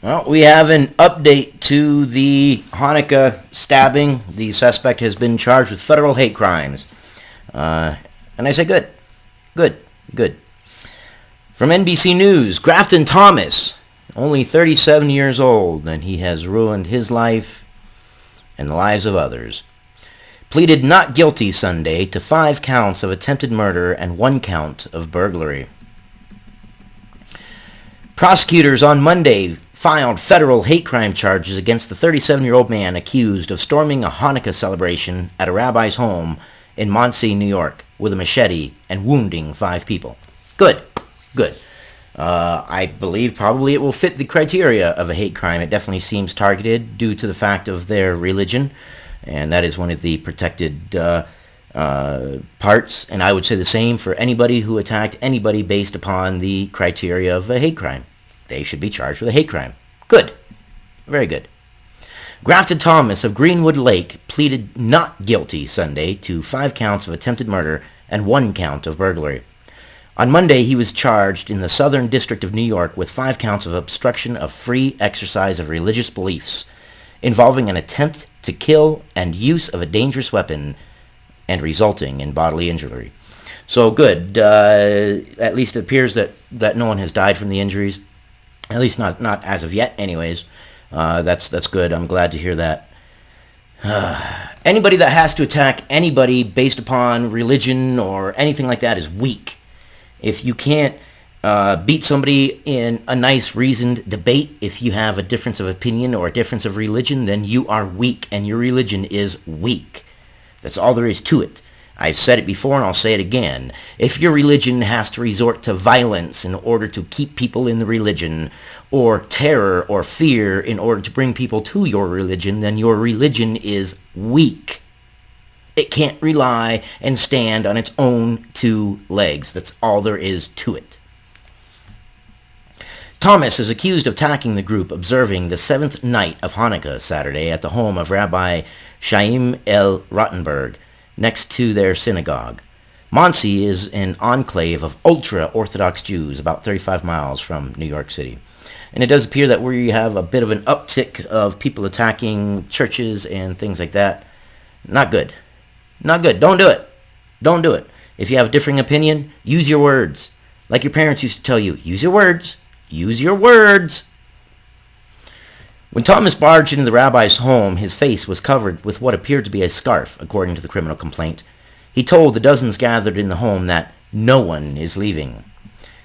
Well, we have an update to the Hanukkah stabbing. The suspect has been charged with federal hate crimes. And I say good. Good. Good. From NBC News, Grafton Thomas, only 37 years old, and he has ruined his life and the lives of others. Pleaded not guilty Sunday to 5 counts of attempted murder and 1 count of burglary. Prosecutors on Monday filed federal hate crime charges against the 37-year-old man accused of storming a Hanukkah celebration at a rabbi's home in Monsey, New York, with a machete and wounding 5 people. Good. Good. I believe probably it will fit the criteria of a hate crime. It definitely seems targeted due to the fact of their religion, and that is one of the protected parts. And I would say the same for anybody who attacked anybody based upon the criteria of a hate crime. They should be charged with a hate crime. Good. Very good. Grafton Thomas of Greenwood Lake pleaded not guilty Sunday to 5 counts of attempted murder and 1 count of burglary. On Monday, he was charged in the Southern District of New York with 5 counts of obstruction of free exercise of religious beliefs, involving an attempt to kill and use of a dangerous weapon and resulting in bodily injury. So good. At least it appears that no one has died from the injuries. At least not as of yet, anyways. That's good. I'm glad to hear that. Anybody that has to attack anybody based upon religion or anything like that is weak. If you can't beat somebody in a nice, reasoned debate, if you have a difference of opinion or a difference of religion, then you are weak, and your religion is weak. That's all there is to it. I've said it before, and I'll say it again. If your religion has to resort to violence in order to keep people in the religion, or terror or fear in order to bring people to your religion, then your religion is weak. It can't rely and stand on its own 2 legs. That's all there is to it. Thomas is accused of attacking the group observing the 7th night of Hanukkah Saturday at the home of Rabbi Chaim L. Rottenberg, next to their synagogue. Monsey is an enclave of ultra-Orthodox Jews about 35 miles from New York City. And it does appear that we have a bit of an uptick of people attacking churches and things like that. Not good. Not good. Don't do it. Don't do it. If you have a differing opinion, use your words. Like your parents used to tell you, use your words. Use your words. When Thomas barged into the rabbi's home, his face was covered with what appeared to be a scarf, according to the criminal complaint. He told the dozens gathered in the home that no one is leaving.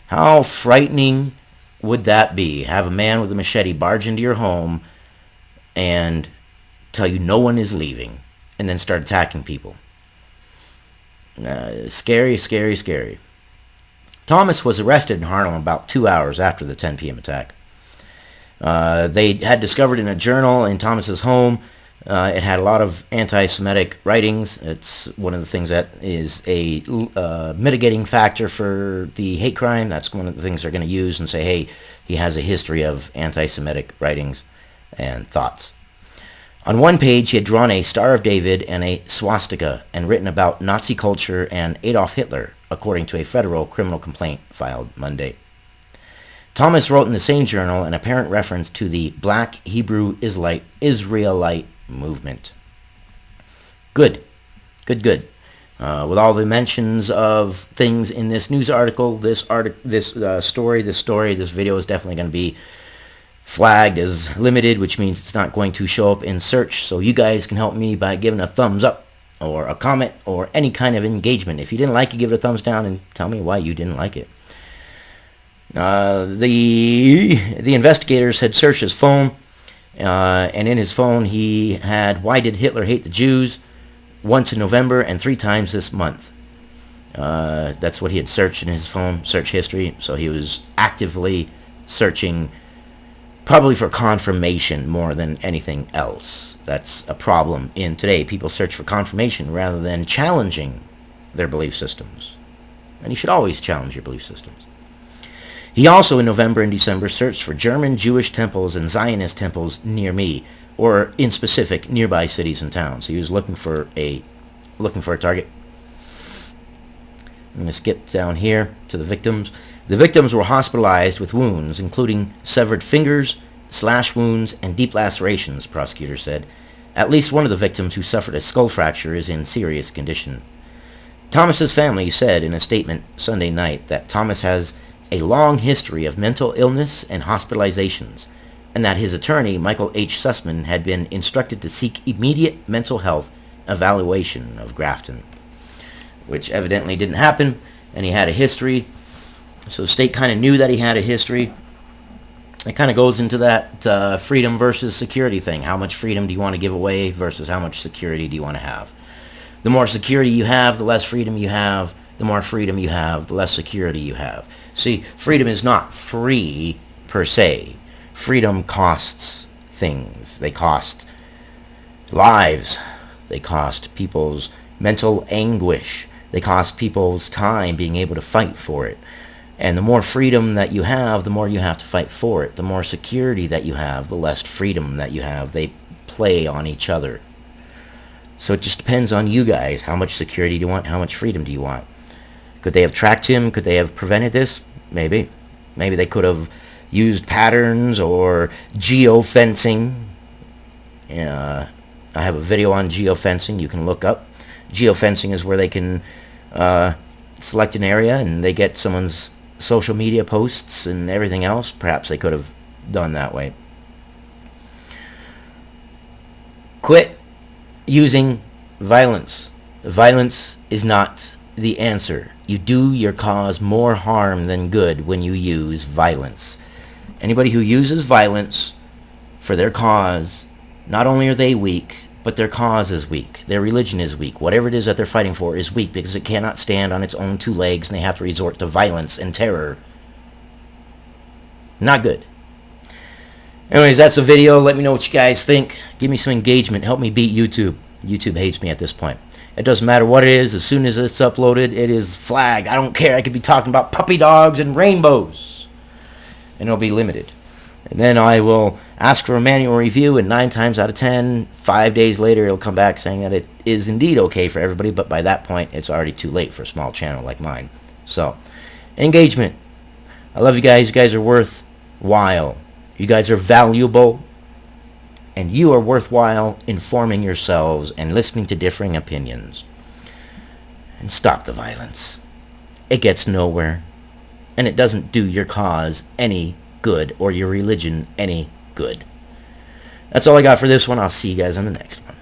How frightening would that be? Have a man with a machete barge into your home and tell you no one is leaving, and then start attacking people. Scary, scary, scary. Thomas was arrested in Harlem about 2 hours after the 10 p.m. attack. They had discovered in a journal in Thomas's home, it had a lot of anti-Semitic writings. It's one of the things that is a mitigating factor for the hate crime. That's one of the things they're going to use and say, hey, he has a history of anti-Semitic writings and thoughts. On one page, he had drawn a Star of David and a swastika and written about Nazi culture and Adolf Hitler, according to a federal criminal complaint filed Monday. Thomas wrote in the same journal an apparent reference to the Black Hebrew Israelite movement. Good. Good, good. With all the mentions of things in this news article, this story, this video is definitely going to be flagged as limited, which means it's not going to show up in search. So you guys can help me by giving a thumbs up or a comment or any kind of engagement. If you didn't like it, give it a thumbs down and tell me why you didn't like it. The investigators had searched his phone, and in his phone he had "Why did Hitler hate the Jews?" once in November and 3 times this month. That's what he had searched in his phone, search history. So he was actively searching, probably for confirmation more than anything else. That's a problem in today. People search for confirmation rather than challenging their belief systems. And you should always challenge your belief systems. He also, in November and December, searched for German Jewish temples and Zionist temples near me, or in specific nearby cities and towns. He was looking for a target. I'm going to skip down here to the victims. The victims were hospitalized with wounds, including severed fingers, slash wounds, and deep lacerations, prosecutors said. At least one of the victims, who suffered a skull fracture, is in serious condition. Thomas's family said in a statement Sunday night that Thomas has a long history of mental illness and hospitalizations, and that his attorney, Michael H. Sussman, had been instructed to seek immediate mental health evaluation of Grafton, which evidently didn't happen, and he had a history. So the state kind of knew that he had a history. It kind of goes into that freedom versus security thing. How much freedom do you want to give away versus how much security do you want to have? The more security you have, the less freedom you have. The more freedom you have, the less security you have. See, freedom is not free per se. Freedom costs things. They cost lives. They cost people's mental anguish. They cost people's time being able to fight for it. And the more freedom that you have, the more you have to fight for it. The more security that you have, the less freedom that you have. They play on each other. So it just depends on you guys. How much security do you want? How much freedom do you want? Could they have tracked him? Could they have prevented this? Maybe. Maybe they could have used patterns or geofencing. I have a video on geofencing you can look up. Geofencing is where they can select an area and they get someone's social media posts and everything else. Perhaps they could have done that way. Quit using violence. Violence is not the answer. You do your cause more harm than good when you use violence. Anybody who uses violence for their cause, not only are they weak, but their cause is weak. Their religion is weak. Whatever it is that they're fighting for is weak because it cannot stand on its own two legs and they have to resort to violence and terror. Not good. Anyways, that's the video. Let me know what you guys think. Give me some engagement. Help me beat YouTube. YouTube hates me at this point. It doesn't matter what it is. As soon as it's uploaded, it is flagged. I don't care. I could be talking about puppy dogs and rainbows. And it'll be limited. And then I will ask for a manual review, and 9 times out of 10, 5 days later, it'll come back saying that it is indeed okay for everybody, but by that point, it's already too late for a small channel like mine. So, engagement. I love you guys. You guys are worthwhile. You guys are valuable. And you are worthwhile informing yourselves and listening to differing opinions. And stop the violence. It gets nowhere. And it doesn't do your cause any good or your religion any good. That's all I got for this one. I'll see you guys on the next one.